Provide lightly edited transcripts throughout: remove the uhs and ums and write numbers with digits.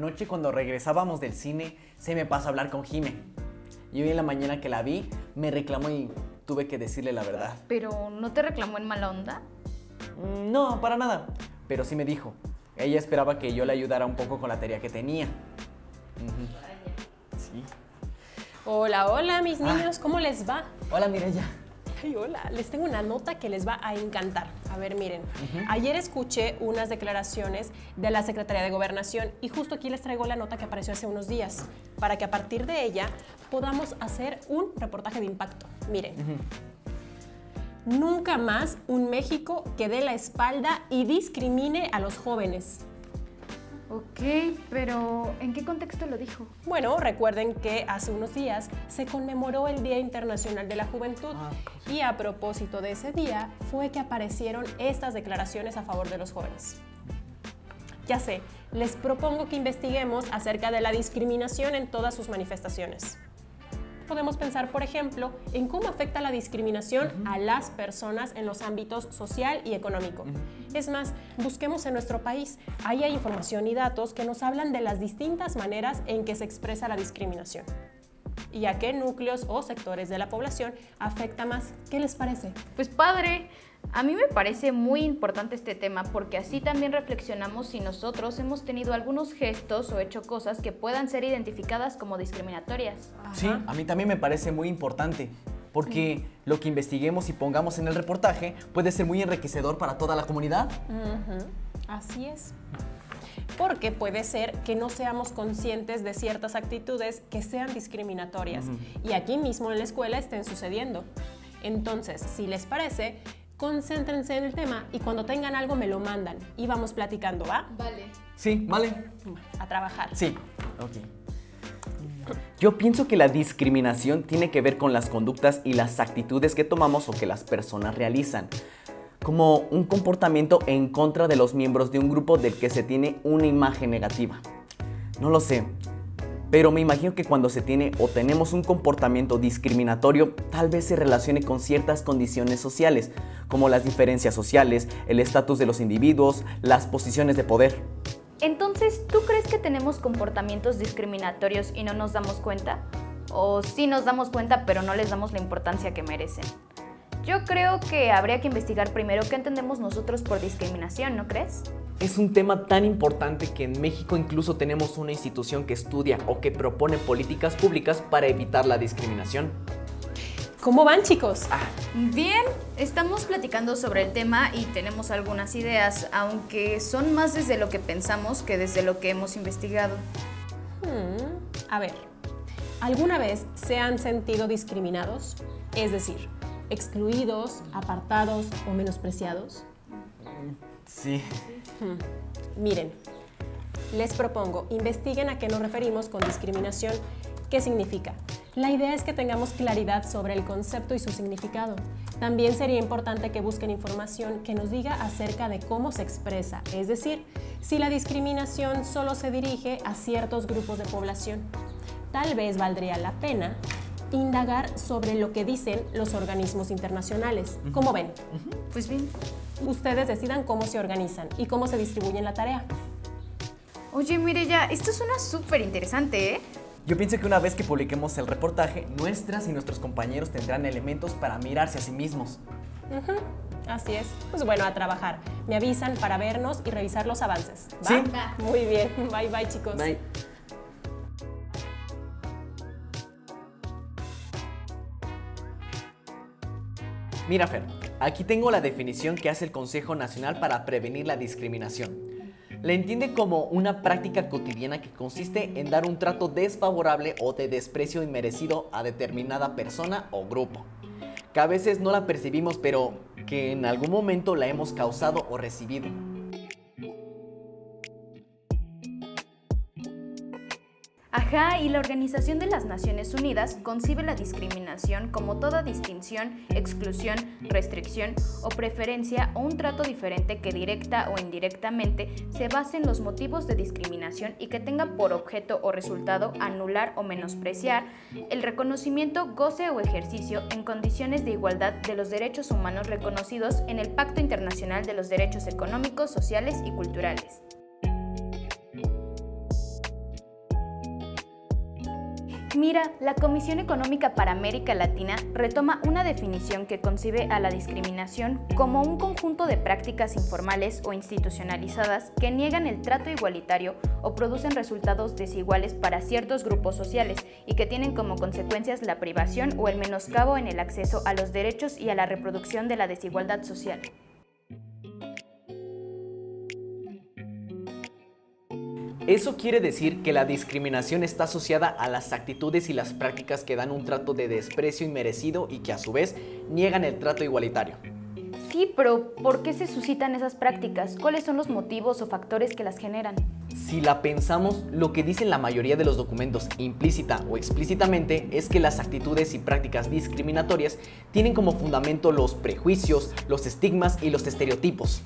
anoche cuando regresábamos del cine se me pasó a hablar con Jime. Y hoy en la mañana que la vi, me reclamó y tuve que decirle la verdad. ¿Pero no te reclamó en mala onda? No, para nada. Pero sí me dijo. Ella esperaba que yo le ayudara un poco con la tarea que tenía. Sí. Hola, hola, mis niños, ¿cómo les va? Hola, Mireya. Ay, hola, les tengo una nota que les va a encantar. A ver, miren, ayer escuché unas declaraciones de la Secretaría de Gobernación y justo aquí les traigo la nota que apareció hace unos días para que a partir de ella podamos hacer un reportaje de impacto. Miren, nunca más un México que dé la espalda y discrimine a los jóvenes. Ok, pero ¿en qué contexto lo dijo? Bueno, recuerden que hace unos días se conmemoró el Día Internacional de la Juventud y a propósito de ese día fue que aparecieron estas declaraciones a favor de los jóvenes. Ya sé, les propongo que investiguemos acerca de la discriminación en todas sus manifestaciones. Podemos pensar, por ejemplo, en cómo afecta la discriminación a las personas en los ámbitos social y económico. Es más, busquemos en nuestro país. Ahí hay información y datos que nos hablan de las distintas maneras en que se expresa la discriminación y a qué núcleos o sectores de la población afecta más. ¿Qué les parece? Pues padre, a mí me parece muy importante este tema porque así también reflexionamos si nosotros hemos tenido algunos gestos o hecho cosas que puedan ser identificadas como discriminatorias. Sí, a mí también me parece muy importante, porque lo que investiguemos y pongamos en el reportaje puede ser muy enriquecedor para toda la comunidad. Así es. Porque puede ser que no seamos conscientes de ciertas actitudes que sean discriminatorias y aquí mismo en la escuela estén sucediendo. Entonces, si les parece, concéntrense en el tema y cuando tengan algo me lo mandan y vamos platicando, ¿va? Vale. Sí, vale. A trabajar. Sí, ok. Yo pienso que la discriminación tiene que ver con las conductas y las actitudes que tomamos o que las personas realizan, como un comportamiento en contra de los miembros de un grupo del que se tiene una imagen negativa. No lo sé, pero me imagino que cuando se tiene o tenemos un comportamiento discriminatorio, tal vez se relacione con ciertas condiciones sociales, como las diferencias sociales, el estatus de los individuos, las posiciones de poder. Entonces, ¿tú crees que tenemos comportamientos discriminatorios y no nos damos cuenta? ¿O sí nos damos cuenta pero no les damos la importancia que merecen? Yo creo que habría que investigar primero qué entendemos nosotros por discriminación, ¿no crees? Es un tema tan importante que en México incluso tenemos una institución que estudia o que propone políticas públicas para evitar la discriminación. ¿Cómo van, chicos? Bien, estamos platicando sobre el tema y tenemos algunas ideas, aunque son más desde lo que pensamos que desde lo que hemos investigado. A ver, ¿alguna vez se han sentido discriminados? Es decir, excluidos, apartados o menospreciados. Sí. Miren, les propongo, investiguen a qué nos referimos con discriminación. ¿Qué significa? La idea es que tengamos claridad sobre el concepto y su significado. También sería importante que busquen información que nos diga acerca de cómo se expresa, es decir, si la discriminación solo se dirige a ciertos grupos de población. Tal vez valdría la pena indagar sobre lo que dicen los organismos internacionales. ¿Cómo ven? Pues bien. Ustedes decidan cómo se organizan y cómo se distribuyen la tarea. Oye, Mireya, esto suena súper interesante, ¿eh? Yo pienso que una vez que publiquemos el reportaje, nuestras y nuestros compañeros tendrán elementos para mirarse a sí mismos. Así es. Pues bueno, a trabajar. Me avisan para vernos y revisar los avances. ¿Va? Sí. Va. Muy bien. Bye, bye, chicos. Bye. Mira, Fer, aquí tengo la definición que hace el Consejo Nacional para Prevenir la Discriminación. La entiende como una práctica cotidiana que consiste en dar un trato desfavorable o de desprecio inmerecido a determinada persona o grupo, que a veces no la percibimos, pero que en algún momento la hemos causado o recibido. Ajá, y la Organización de las Naciones Unidas concibe la discriminación como toda distinción, exclusión, restricción o preferencia o un trato diferente que directa o indirectamente se base en los motivos de discriminación y que tenga por objeto o resultado anular o menospreciar el reconocimiento, goce o ejercicio en condiciones de igualdad de los derechos humanos reconocidos en el Pacto Internacional de los Derechos Económicos, Sociales y Culturales. Mira, la Comisión Económica para América Latina retoma una definición que concibe a la discriminación como un conjunto de prácticas informales o institucionalizadas que niegan el trato igualitario o producen resultados desiguales para ciertos grupos sociales y que tienen como consecuencias la privación o el menoscabo en el acceso a los derechos y a la reproducción de la desigualdad social. Eso quiere decir que la discriminación está asociada a las actitudes y las prácticas que dan un trato de desprecio inmerecido y que a su vez niegan el trato igualitario. Sí, pero ¿por qué se suscitan esas prácticas? ¿Cuáles son los motivos o factores que las generan? Si la pensamos, lo que dicen la mayoría de los documentos, implícita o explícitamente, es que las actitudes y prácticas discriminatorias tienen como fundamento los prejuicios, los estigmas y los estereotipos.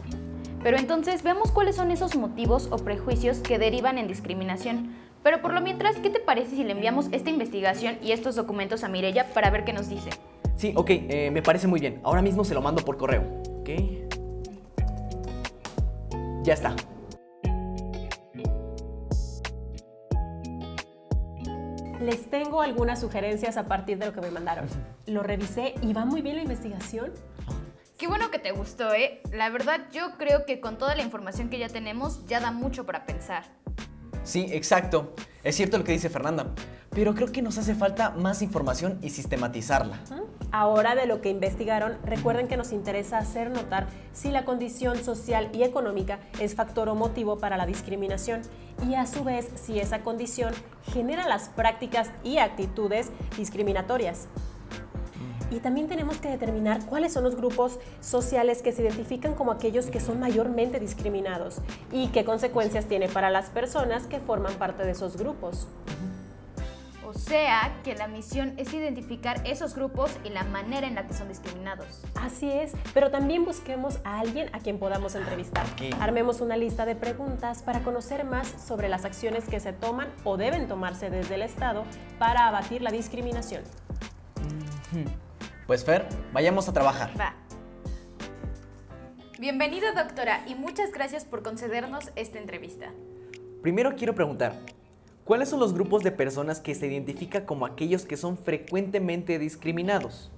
Pero entonces veamos cuáles son esos motivos o prejuicios que derivan en discriminación. Pero por lo mientras, ¿qué te parece si le enviamos esta investigación y estos documentos a Mireya para ver qué nos dice? Sí, ok, me parece muy bien. Ahora mismo se lo mando por correo. Ok. Ya está. Les tengo algunas sugerencias a partir de lo que me mandaron. Lo revisé y va muy bien la investigación. Qué bueno que te gustó, ¿eh? La verdad, yo creo que con toda la información que ya tenemos, ya da mucho para pensar. Sí, exacto. Es cierto lo que dice Fernanda, pero creo que nos hace falta más información y sistematizarla. Ahora, de lo que investigaron, recuerden que nos interesa hacer notar si la condición social y económica es factor o motivo para la discriminación y a su vez si esa condición genera las prácticas y actitudes discriminatorias. Y también tenemos que determinar cuáles son los grupos sociales que se identifican como aquellos que son mayormente discriminados y qué consecuencias tiene para las personas que forman parte de esos grupos. O sea, que la misión es identificar esos grupos y la manera en la que son discriminados. Así es, pero también busquemos a alguien a quien podamos entrevistar. Okay. Armemos una lista de preguntas para conocer más sobre las acciones que se toman o deben tomarse desde el Estado para abatir la discriminación. Pues Fer, vayamos a trabajar. Va. Bienvenida, doctora, y muchas gracias por concedernos esta entrevista. Primero quiero preguntar, ¿cuáles son los grupos de personas que se identifican como aquellos que son frecuentemente discriminados?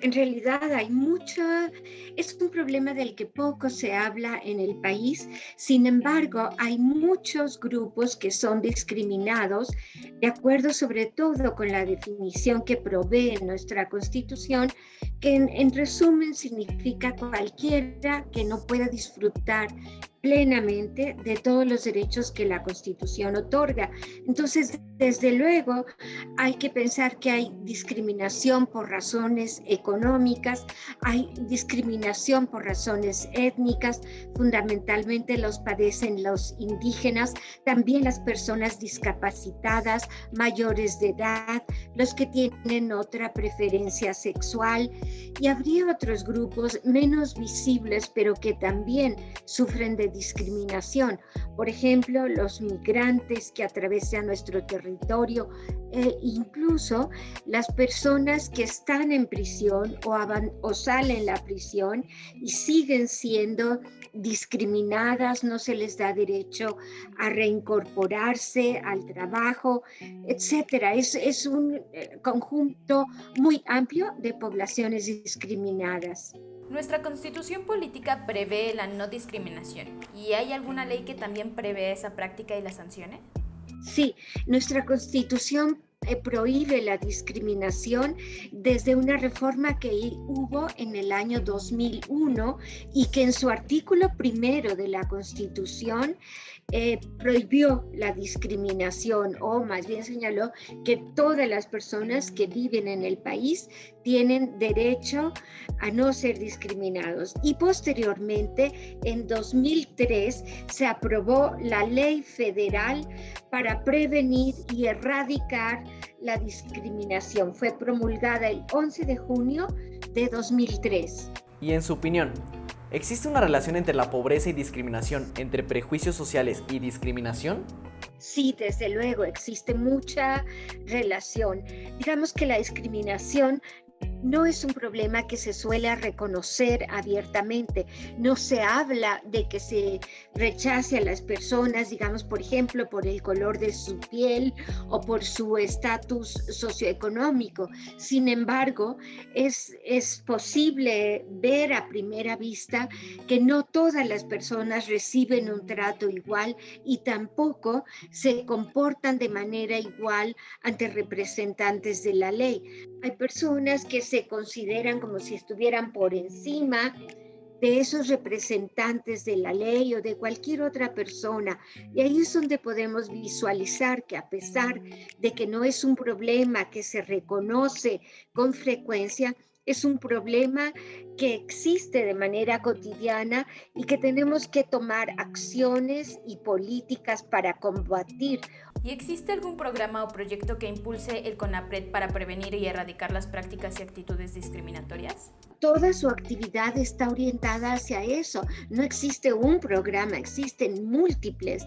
En realidad es un problema del que poco se habla en el país. Sin embargo, hay muchos grupos que son discriminados, de acuerdo sobre todo con la definición que provee nuestra Constitución, que en resumen significa cualquiera que no pueda disfrutar plenamente de todos los derechos que la Constitución otorga. Entonces, desde luego, hay que pensar que hay discriminación por razones económicas, hay discriminación por razones étnicas, fundamentalmente los padecen los indígenas, también las personas discapacitadas, mayores de edad, los que tienen otra preferencia sexual, y habría otros grupos menos visibles, pero que también sufren de discriminación. Por ejemplo, los migrantes que atraviesan nuestro territorio, incluso las personas que están en prisión o salen de la prisión y siguen siendo discriminadas, no se les da derecho a reincorporarse al trabajo, etcétera. Es un conjunto muy amplio de poblaciones discriminadas. Nuestra Constitución política prevé la no discriminación. ¿Y hay alguna ley que también prevé esa práctica y la sancione? Sí, nuestra Constitución prohíbe la discriminación desde una reforma que hubo en el año 2001 y que en su artículo primero de la Constitución prohibió la discriminación, o más bien señaló que todas las personas que viven en el país tienen derecho a no ser discriminados. Y posteriormente, en 2003, se aprobó la Ley Federal para prevenir y erradicar la discriminación. Fue promulgada el 11 de junio de 2003. Y en su opinión, ¿existe una relación entre la pobreza y discriminación, entre prejuicios sociales y discriminación? Sí, desde luego, existe mucha relación. Digamos que la discriminación no es un problema que se suele reconocer abiertamente. No se habla de que se rechace a las personas, digamos, por ejemplo, por el color de su piel o por su estatus socioeconómico. Sin embargo, es posible ver a primera vista que no todas las personas reciben un trato igual y tampoco se comportan de manera igual ante representantes de la ley. Hay personas que se consideran como si estuvieran por encima de esos representantes de la ley o de cualquier otra persona. Y ahí es donde podemos visualizar que a pesar de que no es un problema que se reconoce con frecuencia, es un problema que existe de manera cotidiana y que tenemos que tomar acciones y políticas para combatir. ¿Y existe algún programa o proyecto que impulse el CONAPRED para prevenir y erradicar las prácticas y actitudes discriminatorias? Toda su actividad está orientada hacia eso. No existe un programa, existen múltiples.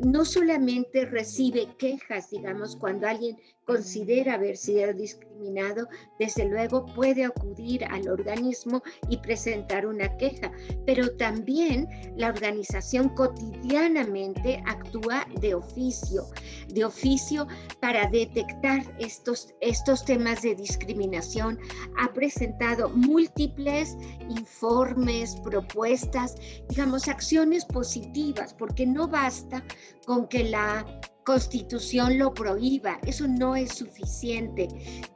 No solamente recibe quejas, digamos, cuando alguien considera haber sido discriminado, desde luego puede acudir al organismo y presentar una queja, pero también la organización cotidianamente actúa de oficio para detectar estos temas de discriminación. Ha presentado múltiples informes, propuestas, digamos, acciones positivas, porque no basta con que la Constitución lo prohíba, eso no es suficiente.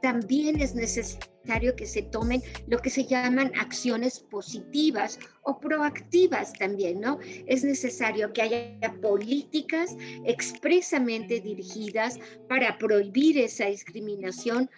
También es necesario que se tomen lo que se llaman acciones positivas o proactivas también, ¿no? Es necesario que haya políticas expresamente dirigidas para prohibir esa discriminación,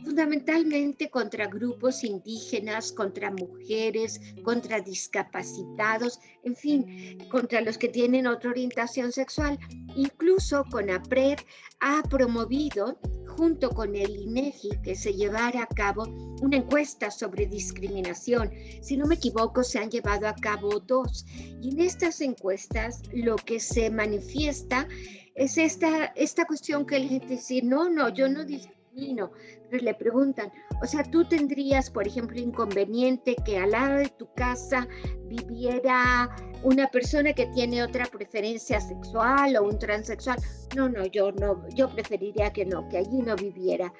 fundamentalmente contra grupos indígenas, contra mujeres, contra discapacitados, en fin, contra los que tienen otra orientación sexual. Incluso CONAPRED ha promovido, junto con el INEGI, que se llevara a cabo una encuesta sobre discriminación. Si no me equivoco, se han llevado a cabo 2. Y en estas encuestas lo que se manifiesta es esta cuestión que la gente dice, no, yo no discrimino. Entonces le preguntan, o sea, tú tendrías, por ejemplo, inconveniente que al lado de tu casa viviera una persona que tiene otra preferencia sexual o un transexual. No, yo preferiría que allí no viviera.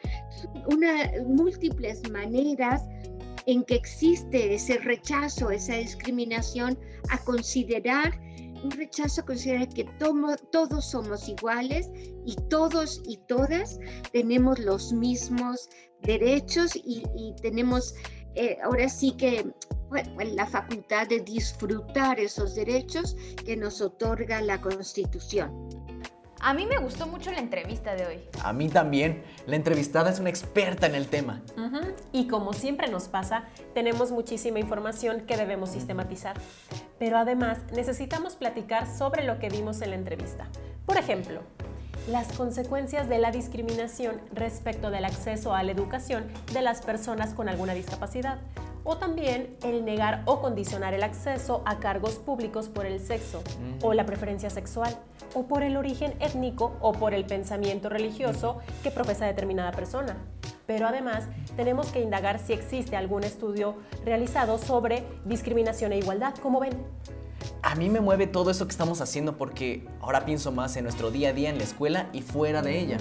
Múltiples maneras en que existe ese rechazo, esa discriminación, a considerar un rechazo, considera que todos somos iguales y todos y todas tenemos los mismos derechos y tenemos ahora sí que la facultad de disfrutar esos derechos que nos otorga la Constitución. A mí me gustó mucho la entrevista de hoy. A mí también. La entrevistada es una experta en el tema. Y como siempre nos pasa, tenemos muchísima información que debemos sistematizar. Pero además necesitamos platicar sobre lo que vimos en la entrevista. Por ejemplo, las consecuencias de la discriminación respecto del acceso a la educación de las personas con alguna discapacidad. O también el negar o condicionar el acceso a cargos públicos por el sexo o la preferencia sexual, o por el origen étnico o por el pensamiento religioso que profesa determinada persona. Pero además tenemos que indagar si existe algún estudio realizado sobre discriminación e igualdad. ¿Cómo ven? A mí me mueve todo eso que estamos haciendo porque ahora pienso más en nuestro día a día en la escuela y fuera de ella.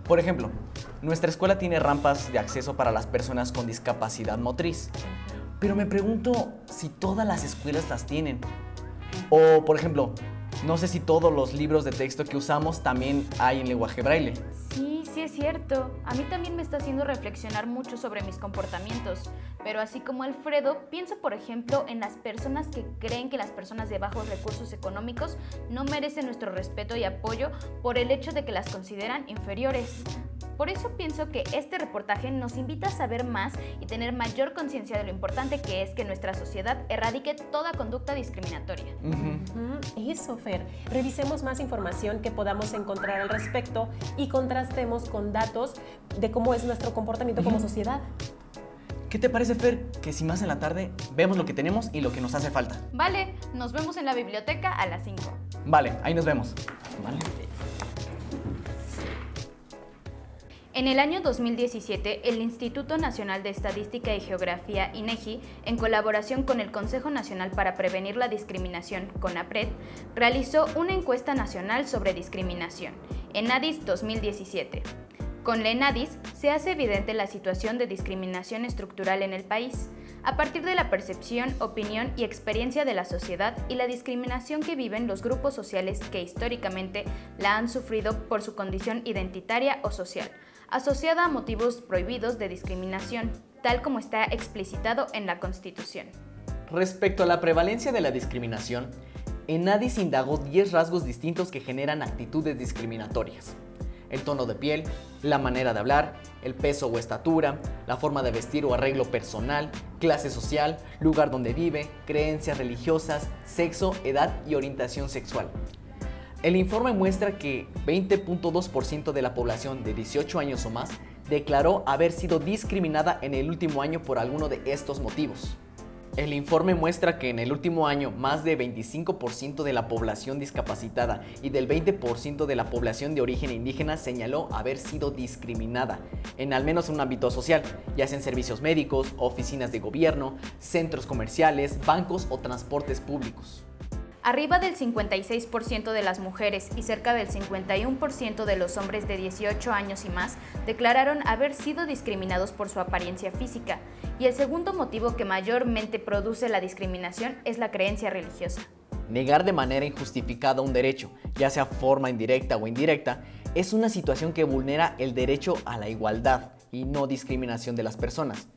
Por ejemplo, nuestra escuela tiene rampas de acceso para las personas con discapacidad motriz. Pero me pregunto si todas las escuelas las tienen. O, por ejemplo, no sé si todos los libros de texto que usamos también hay en lenguaje braille. Sí es cierto. A mí también me está haciendo reflexionar mucho sobre mis comportamientos. Pero así como Alfredo, pienso por ejemplo en las personas que creen que las personas de bajos recursos económicos no merecen nuestro respeto y apoyo por el hecho de que las consideran inferiores. Por eso pienso que este reportaje nos invita a saber más y tener mayor conciencia de lo importante que es que nuestra sociedad erradique toda conducta discriminatoria. Eso, Fer. Revisemos más información que podamos encontrar al respecto y contrastemos con datos de cómo es nuestro comportamiento como sociedad. ¿Qué te parece, Fer, que si más en la tarde vemos lo que tenemos y lo que nos hace falta? Vale, nos vemos en la biblioteca a las 5. Vale, ahí nos vemos. Vale. En el año 2017, el Instituto Nacional de Estadística y Geografía, INEGI, en colaboración con el Consejo Nacional para Prevenir la Discriminación, CONAPRED, realizó una encuesta nacional sobre discriminación, ENADIS 2017. Con la ENADIS se hace evidente la situación de discriminación estructural en el país, a partir de la percepción, opinión y experiencia de la sociedad y la discriminación que viven los grupos sociales que históricamente la han sufrido por su condición identitaria o social, asociada a motivos prohibidos de discriminación, tal como está explicitado en la Constitución. Respecto a la prevalencia de la discriminación, ENADIS indagó 10 rasgos distintos que generan actitudes discriminatorias: el tono de piel, la manera de hablar, el peso o estatura, la forma de vestir o arreglo personal, clase social, lugar donde vive, creencias religiosas, sexo, edad y orientación sexual. El informe muestra que 20.2% de la población de 18 años o más declaró haber sido discriminada en el último año por alguno de estos motivos. El informe muestra que en el último año más de 25% de la población discapacitada y del 20% de la población de origen indígena señaló haber sido discriminada en al menos un ámbito social, ya sea en servicios médicos, oficinas de gobierno, centros comerciales, bancos o transportes públicos. Arriba del 56% de las mujeres y cerca del 51% de los hombres de 18 años y más declararon haber sido discriminados por su apariencia física, y el segundo motivo que mayormente produce la discriminación es la creencia religiosa. Negar de manera injustificada un derecho, ya sea forma indirecta o indirecta, es una situación que vulnera el derecho a la igualdad y no discriminación de las personas.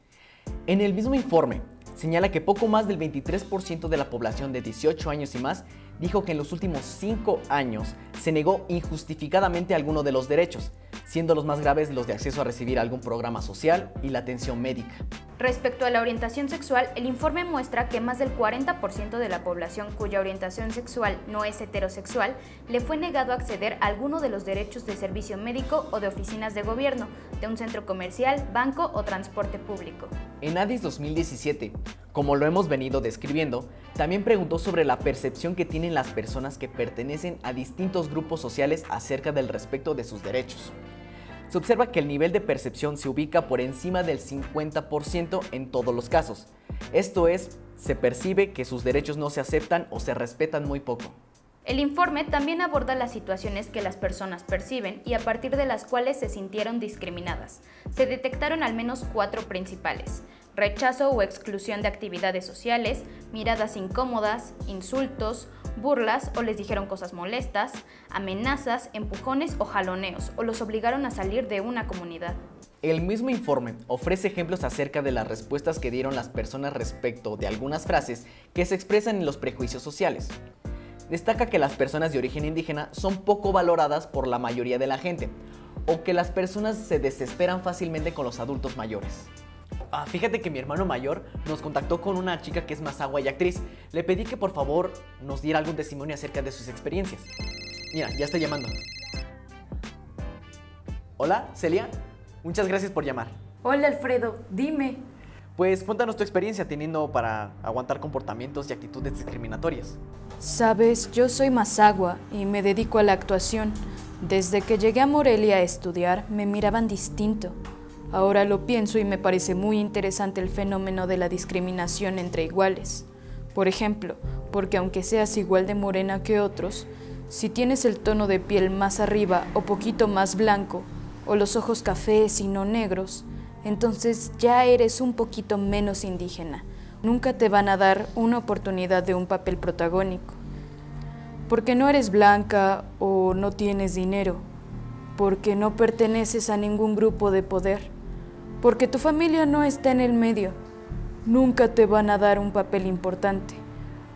En el mismo informe, señala que poco más del 23% de la población de 18 años y más dijo que en los últimos 5 años se negó injustificadamente alguno de los derechos, siendo los más graves los de acceso a recibir algún programa social y la atención médica. Respecto a la orientación sexual, el informe muestra que más del 40% de la población cuya orientación sexual no es heterosexual le fue negado acceder a alguno de los derechos de servicio médico o de oficinas de gobierno, de un centro comercial, banco o transporte público. ENADIS 2017, como lo hemos venido describiendo, también preguntó sobre la percepción que tienen las personas que pertenecen a distintos grupos sociales acerca del respeto de sus derechos. Se observa que el nivel de percepción se ubica por encima del 50% en todos los casos. Esto es, se percibe que sus derechos no se aceptan o se respetan muy poco. El informe también aborda las situaciones que las personas perciben y a partir de las cuales se sintieron discriminadas. Se detectaron al menos 4 principales: rechazo o exclusión de actividades sociales, miradas incómodas, insultos, burlas o les dijeron cosas molestas, amenazas, empujones o jaloneos o los obligaron a salir de una comunidad. El mismo informe ofrece ejemplos acerca de las respuestas que dieron las personas respecto de algunas frases que se expresan en los prejuicios sociales. Destaca que las personas de origen indígena son poco valoradas por la mayoría de la gente, o que las personas se desesperan fácilmente con los adultos mayores. Fíjate que mi hermano mayor nos contactó con una chica que es mazahua y actriz. Le pedí que por favor nos diera algún testimonio acerca de sus experiencias. Mira, ya está llamando. Hola, Celia. Muchas gracias por llamar. Hola Alfredo, dime. Pues cuéntanos tu experiencia teniendo para aguantar comportamientos y actitudes discriminatorias. Sabes, yo soy mazahua y me dedico a la actuación. Desde que llegué a Morelia a estudiar, me miraban distinto. Ahora lo pienso y me parece muy interesante el fenómeno de la discriminación entre iguales. Por ejemplo, porque aunque seas igual de morena que otros, si tienes el tono de piel más arriba o poquito más blanco, o los ojos cafés y no negros, entonces ya eres un poquito menos indígena. Nunca te van a dar una oportunidad de un papel protagónico. Porque no eres blanca o no tienes dinero, porque no perteneces a ningún grupo de poder, porque tu familia no está en el medio. Nunca te van a dar un papel importante.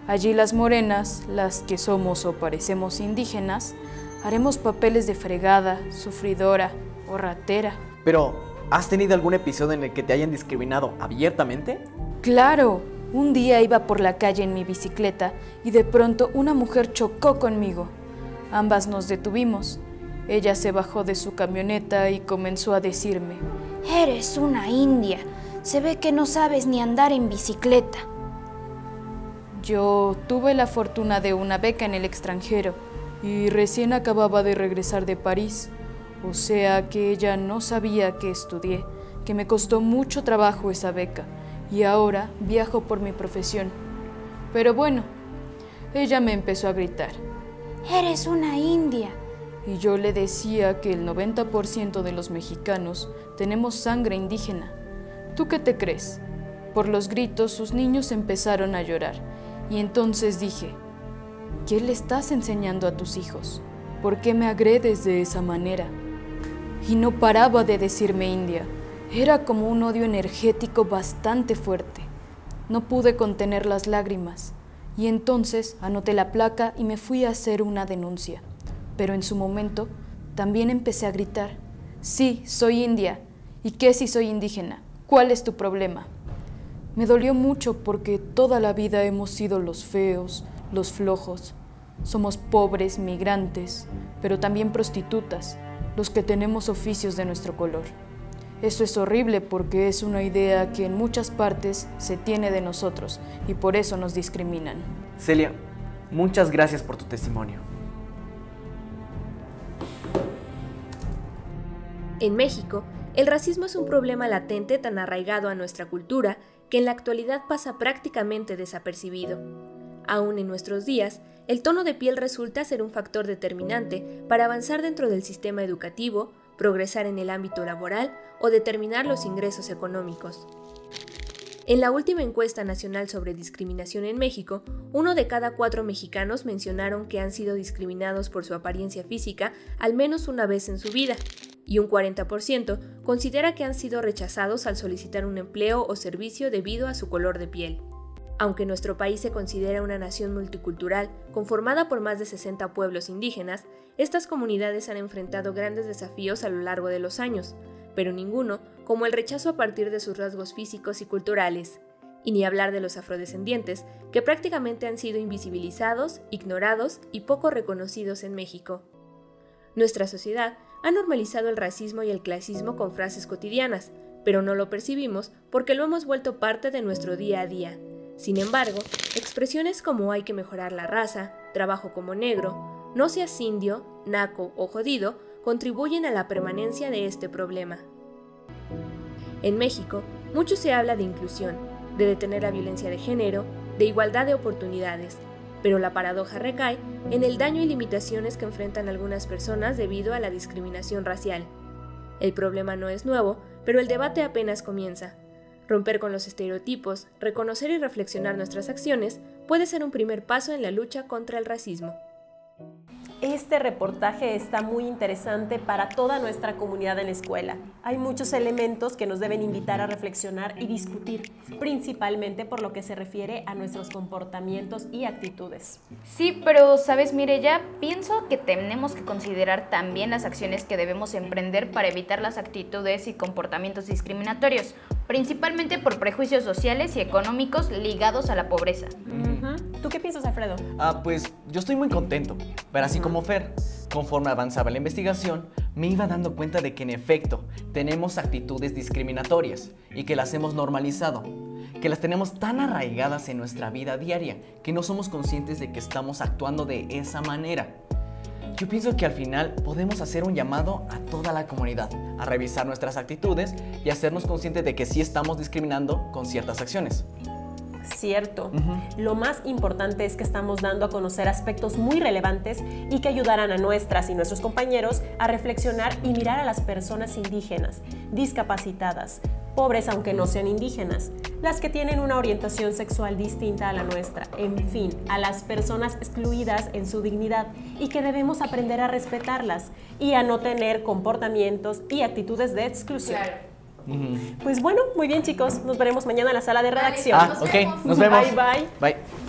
Allí las morenas, las que somos o parecemos indígenas, haremos papeles de fregada, sufridora o ratera. Pero, ¿has tenido algún episodio en el que te hayan discriminado abiertamente? ¡Claro! Un día iba por la calle en mi bicicleta y de pronto una mujer chocó conmigo. Ambas nos detuvimos. Ella se bajó de su camioneta y comenzó a decirme: «Eres una india, se ve que no sabes ni andar en bicicleta». Yo tuve la fortuna de una beca en el extranjero y recién acababa de regresar de París. O sea que ella no sabía que estudié, que me costó mucho trabajo esa beca y ahora viajo por mi profesión. Pero bueno, ella me empezó a gritar: «¡Eres una india!». Y yo le decía que el 90% de los mexicanos tenemos sangre indígena. ¿Tú qué te crees? Por los gritos, sus niños empezaron a llorar. Y entonces dije: ¿qué le estás enseñando a tus hijos? ¿Por qué me agredes de esa manera? Y no paraba de decirme india. Era como un odio energético bastante fuerte. No pude contener las lágrimas. Y entonces anoté la placa y me fui a hacer una denuncia. Pero en su momento también empecé a gritar: «Sí, soy india. ¿Y qué si soy indígena? ¿Cuál es tu problema?». Me dolió mucho porque toda la vida hemos sido los feos, los flojos. Somos pobres, migrantes, pero también prostitutas, los que tenemos oficios de nuestro color. Eso es horrible porque es una idea que en muchas partes se tiene de nosotros y por eso nos discriminan. Celia, muchas gracias por tu testimonio. En México, el racismo es un problema latente tan arraigado a nuestra cultura que en la actualidad pasa prácticamente desapercibido. Aún en nuestros días, el tono de piel resulta ser un factor determinante para avanzar dentro del sistema educativo, progresar en el ámbito laboral o determinar los ingresos económicos. En la última encuesta nacional sobre discriminación en México, 1 de cada 4 mexicanos mencionaron que han sido discriminados por su apariencia física al menos una vez en su vida, y un 40% considera que han sido rechazados al solicitar un empleo o servicio debido a su color de piel. Aunque nuestro país se considera una nación multicultural, conformada por más de 60 pueblos indígenas, estas comunidades han enfrentado grandes desafíos a lo largo de los años, pero ninguno como el rechazo a partir de sus rasgos físicos y culturales, y ni hablar de los afrodescendientes, que prácticamente han sido invisibilizados, ignorados y poco reconocidos en México. Nuestra sociedad ha normalizado el racismo y el clasismo con frases cotidianas, pero no lo percibimos porque lo hemos vuelto parte de nuestro día a día. Sin embargo, expresiones como hay que mejorar la raza, trabajo como negro, no seas indio, naco o jodido contribuyen a la permanencia de este problema. En México, mucho se habla de inclusión, de detener la violencia de género, de igualdad de oportunidades, pero la paradoja recae en el daño y limitaciones que enfrentan algunas personas debido a la discriminación racial. El problema no es nuevo, pero el debate apenas comienza. Romper con los estereotipos, reconocer y reflexionar nuestras acciones puede ser un primer paso en la lucha contra el racismo. Este reportaje está muy interesante para toda nuestra comunidad en la escuela. Hay muchos elementos que nos deben invitar a reflexionar y discutir, principalmente por lo que se refiere a nuestros comportamientos y actitudes. Sí, pero sabes, Mireya, pienso que tenemos que considerar también las acciones que debemos emprender para evitar las actitudes y comportamientos discriminatorios, principalmente por prejuicios sociales y económicos ligados a la pobreza. ¿Tú qué piensas, Alfredo? Pues yo estoy muy contento, pero así como Fer, conforme avanzaba la investigación, me iba dando cuenta de que en efecto tenemos actitudes discriminatorias y que las hemos normalizado, que las tenemos tan arraigadas en nuestra vida diaria que no somos conscientes de que estamos actuando de esa manera. Yo pienso que al final podemos hacer un llamado a toda la comunidad a revisar nuestras actitudes y hacernos conscientes de que sí estamos discriminando con ciertas acciones. Cierto. Lo más importante es que estamos dando a conocer aspectos muy relevantes y que ayudarán a nuestras y nuestros compañeros a reflexionar y mirar a las personas indígenas, discapacitadas, pobres aunque no sean indígenas, las que tienen una orientación sexual distinta a la nuestra, en fin, a las personas excluidas en su dignidad y que debemos aprender a respetarlas y a no tener comportamientos y actitudes de exclusión. Claro. Pues bueno, muy bien chicos, nos veremos mañana en la sala de redacción. Ok, nos vemos. Bye, bye. Bye.